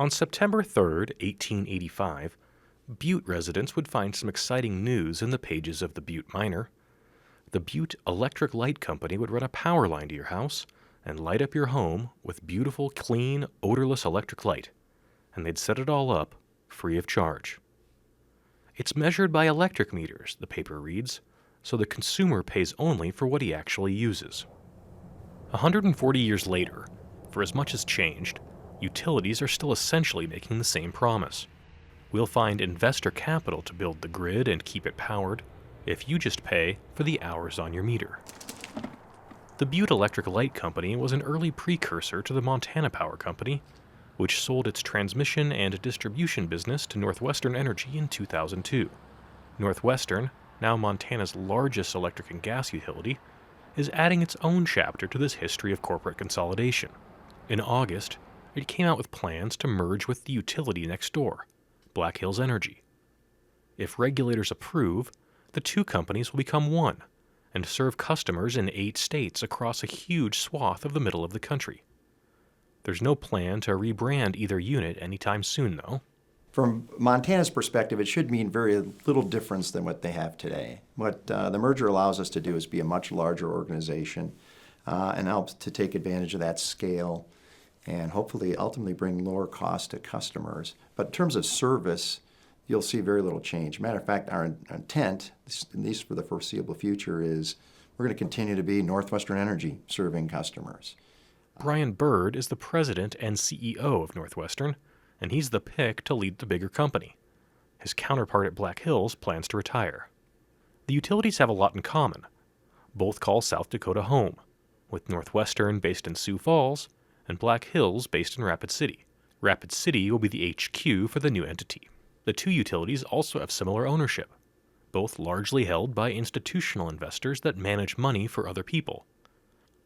On September 3rd, 1885, Butte residents would find some exciting news in the pages of the Butte Miner. The Butte Electric Light Company would run a power line to your house and light up your home with beautiful, clean, odorless electric light, and they'd set it all up free of charge. It's measured by electric meters, the paper reads, so the consumer pays only for what he actually uses. 140 years later, for as much has changed, utilities are still essentially making the same promise. We'll find investor capital to build the grid and keep it powered if you just pay for the hours on your meter. The Butte Electric Light Company was an early precursor to the Montana Power Company, which sold its transmission and distribution business to Northwestern Energy in 2002. Northwestern, now Montana's largest electric and gas utility, is adding its own chapter to this history of corporate consolidation. In August, it came out with plans to merge with the utility next door, Black Hills Energy. If regulators approve, the two companies will become one and serve customers in 8 states across a huge swath of the middle of the country. There's no plan to rebrand either unit anytime soon, though. From Montana's perspective, it should mean very little difference than what they have today. What the merger allows us to do is be a much larger organization and helps to take advantage of that scale and hopefully ultimately bring lower cost to customers. But in terms of service, you'll see very little change. Matter of fact, our intent, at least for the foreseeable future, is we're going to continue to be Northwestern Energy serving customers. Brian Bird is the president and CEO of Northwestern, and he's the pick to lead the bigger company. His counterpart at Black Hills plans to retire. The utilities have a lot in common. Both call South Dakota home, with Northwestern based in Sioux Falls and Black Hills based in Rapid City. Rapid City will be the HQ for the new entity. The two utilities also have similar ownership, both largely held by institutional investors that manage money for other people.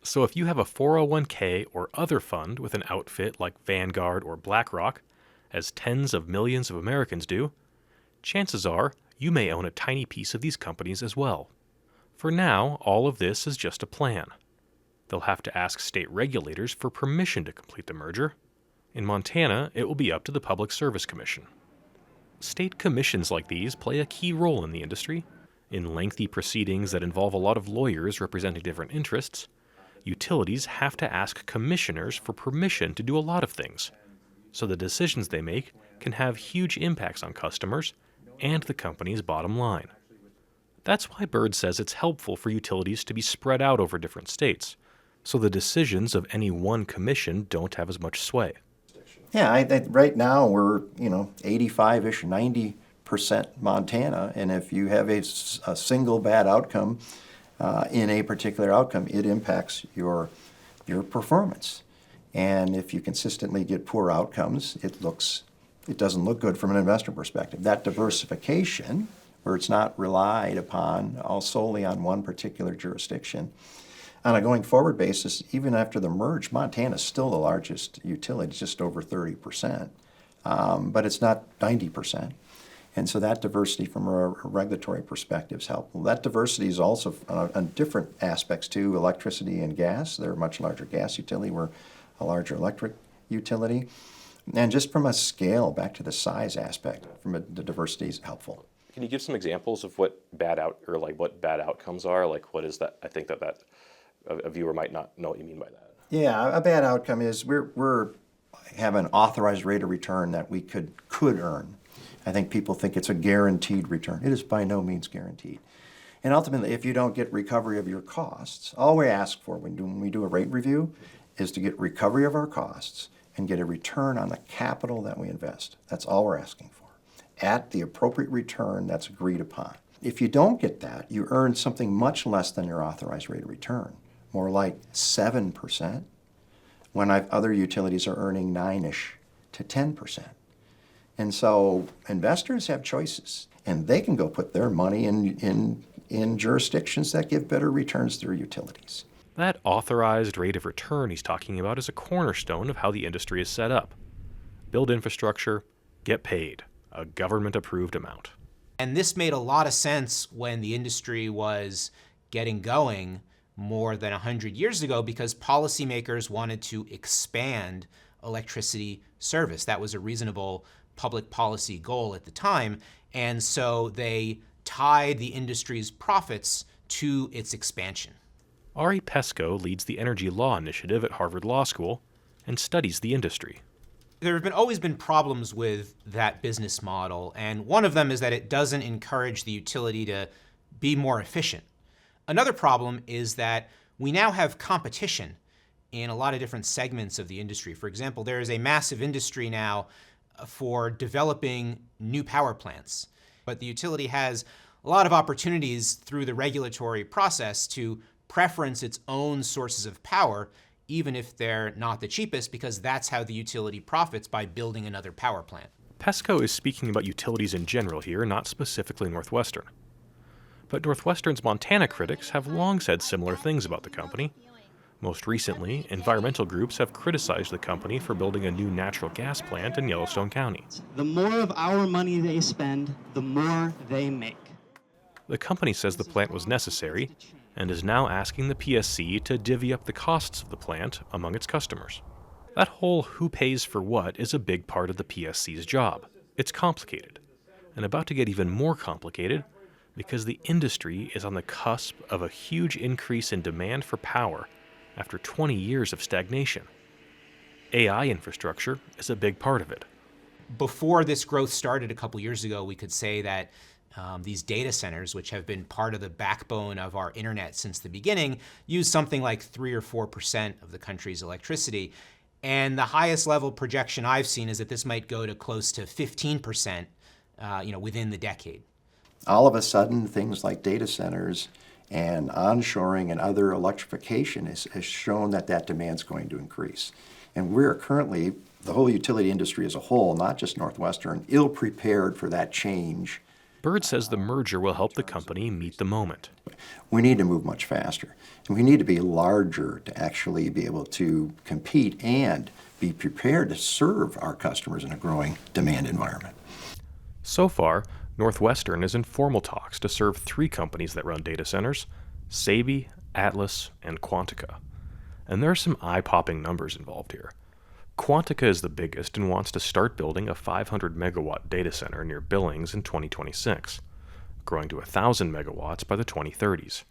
So if you have a 401k or other fund with an outfit like Vanguard or BlackRock, as tens of millions of Americans do, chances are you may own a tiny piece of these companies as well. For now, all of this is just a plan. They'll have to ask state regulators for permission to complete the merger. In Montana, it will be up to the Public Service Commission. State commissions like these play a key role in the industry. In lengthy proceedings that involve a lot of lawyers representing different interests, utilities have to ask commissioners for permission to do a lot of things, so the decisions they make can have huge impacts on customers and the company's bottom line. That's why Bird says it's helpful for utilities to be spread out over different states, so the decisions of any one commission don't have as much sway. Yeah, right now we're 85-ish, 90% Montana, and if you have a single bad outcome in a particular outcome, it impacts your performance. And if you consistently get poor outcomes, it doesn't look good from an investor perspective. That diversification, where it's not relied upon all solely on one particular jurisdiction, on a going forward basis, even after the merge, Montana is still the largest utility, just over 30%, but it's not 90%. And so that diversity from a regulatory perspective is helpful. That diversity is also on different aspects too, electricity and gas. They're a much larger gas utility. We're a larger electric utility. And just from a scale, back to the size aspect, the diversity is helpful. Can you give some examples of what bad outcomes are? Like what is that? I think that a viewer might not know what you mean by that. Yeah, a bad outcome is we're have an authorized rate of return that we could earn. I think people think it's a guaranteed return. It is by no means guaranteed. And ultimately, if you don't get recovery of your costs, all we ask for when we do a rate review is to get recovery of our costs and get a return on the capital that we invest. That's all we're asking for, at the appropriate return that's agreed upon. If you don't get that, you earn something much less than your authorized rate of return, more like 7%, when other utilities are earning 9-ish to 10%. And so investors have choices, and they can go put their money in jurisdictions that give better returns to their utilities. That authorized rate of return he's talking about is a cornerstone of how the industry is set up. Build infrastructure, get paid, a government-approved amount. And this made a lot of sense when the industry was getting going more than 100 years ago, because policymakers wanted to expand electricity service. That was a reasonable public policy goal at the time. And so they tied the industry's profits to its expansion. Ari Pesco leads the Energy Law Initiative at Harvard Law School and studies the industry. There have always been problems with that business model, and one of them is that it doesn't encourage the utility to be more efficient. Another problem is that we now have competition in a lot of different segments of the industry. For example, there is a massive industry now for developing new power plants, but the utility has a lot of opportunities through the regulatory process to preference its own sources of power, even if they're not the cheapest, because that's how the utility profits by building another power plant. Pesco is speaking about utilities in general here, not specifically Northwestern. But Northwestern's Montana critics have long said similar things about the company. Most recently, environmental groups have criticized the company for building a new natural gas plant in Yellowstone County. The more of our money they spend, the more they make. The company says the plant was necessary and is now asking the PSC to divvy up the costs of the plant among its customers. That whole who pays for what is a big part of the PSC's job. It's complicated, and about to get even more complicated because the industry is on the cusp of a huge increase in demand for power after 20 years of stagnation. AI infrastructure is a big part of it. Before this growth started a couple years ago, we could say that these data centers, which have been part of the backbone of our internet since the beginning, use something like 3 or 4% of the country's electricity. And the highest level projection I've seen is that this might go to close to 15%, within the decade. All of a sudden, things like data centers and onshoring and other electrification has shown that demand's going to increase. And we're currently, the whole utility industry as a whole, not just Northwestern, ill-prepared for that change. Bird says the merger will help the company meet the moment. We need to move much faster. And we need to be larger to actually be able to compete and be prepared to serve our customers in a growing demand environment. So far, Northwestern is in formal talks to serve 3 companies that run data centers: Sabey, Atlas, and Quantica. And there are some eye-popping numbers involved here. Quantica is the biggest and wants to start building a 500-megawatt data center near Billings in 2026, growing to 1,000 megawatts by the 2030s.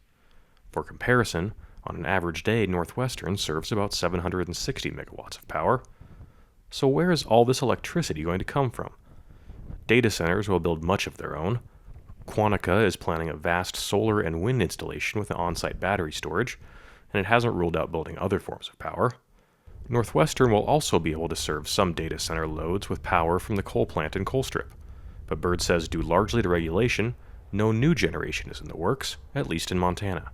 For comparison, on an average day, Northwestern serves about 760 megawatts of power. So where is all this electricity going to come from? Data centers will build much of their own. Quantica is planning a vast solar and wind installation with on-site battery storage, and it hasn't ruled out building other forms of power. Northwestern will also be able to serve some data center loads with power from the coal plant in Colstrip, but Bird says due largely to regulation, no new generation is in the works, at least in Montana.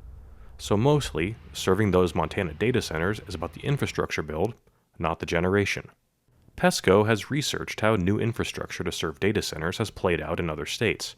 So mostly, serving those Montana data centers is about the infrastructure build, not the generation. Pesco has researched how new infrastructure to serve data centers has played out in other states.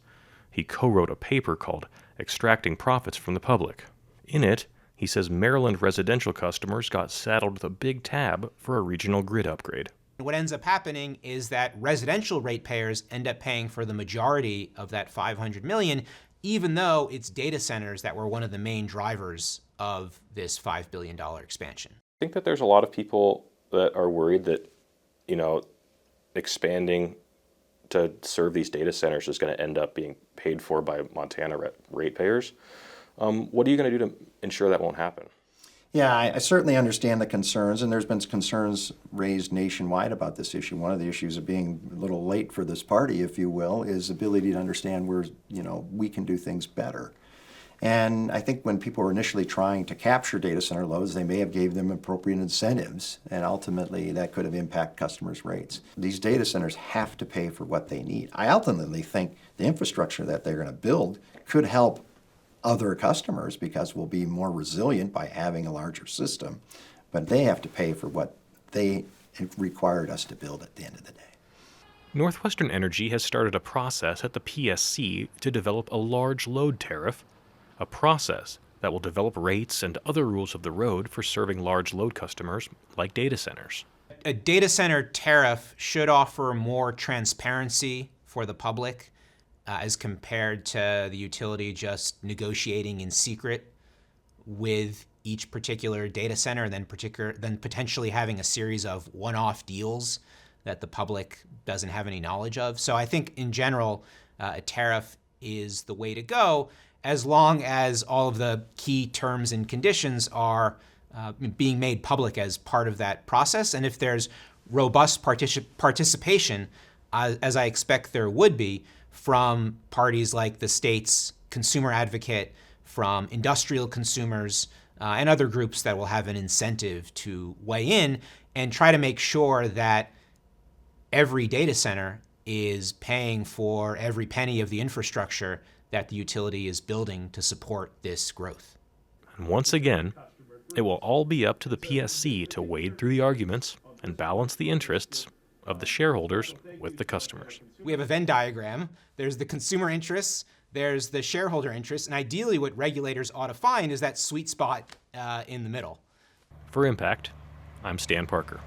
He co-wrote a paper called Extracting Profits from the Public. In it, he says Maryland residential customers got saddled with a big tab for a regional grid upgrade. What ends up happening is that residential ratepayers end up paying for the majority of that $500 million, even though it's data centers that were one of the main drivers of this $5 billion expansion. I think that there's a lot of people that are worried that, expanding to serve these data centers is going to end up being paid for by Montana ratepayers. What are you going to do to ensure that won't happen? Yeah, I certainly understand the concerns, and there's been concerns raised nationwide about this issue. One of the issues of being a little late for this party, if you will, is ability to understand where, we can do things better. And I think when people were initially trying to capture data center loads, they may have gave them appropriate incentives, and ultimately that could have impacted customers' rates. These data centers have to pay for what they need. I ultimately think the infrastructure that they're going to build could help other customers because we'll be more resilient by having a larger system, but they have to pay for what they required us to build at the end of the day. Northwestern Energy has started a process at the PSC to develop a large load tariff, a process that will develop rates and other rules of the road for serving large load customers like data centers. A data center tariff should offer more transparency for the public as compared to the utility just negotiating in secret with each particular data center, and then potentially having a series of one-off deals that the public doesn't have any knowledge of. So I think in general, a tariff is the way to go, as long as all of the key terms and conditions are being made public as part of that process. And if there's robust participation, as I expect there would be, from parties like the state's consumer advocate, from industrial consumers, and other groups that will have an incentive to weigh in and try to make sure that every data center is paying for every penny of the infrastructure that the utility is building to support this growth. And once again, it will all be up to the PSC to wade through the arguments and balance the interests of the shareholders with the customers. We have a Venn diagram. There's the consumer interests, there's the shareholder interests, and ideally what regulators ought to find is that sweet spot in the middle. For Impact, I'm Stan Parker.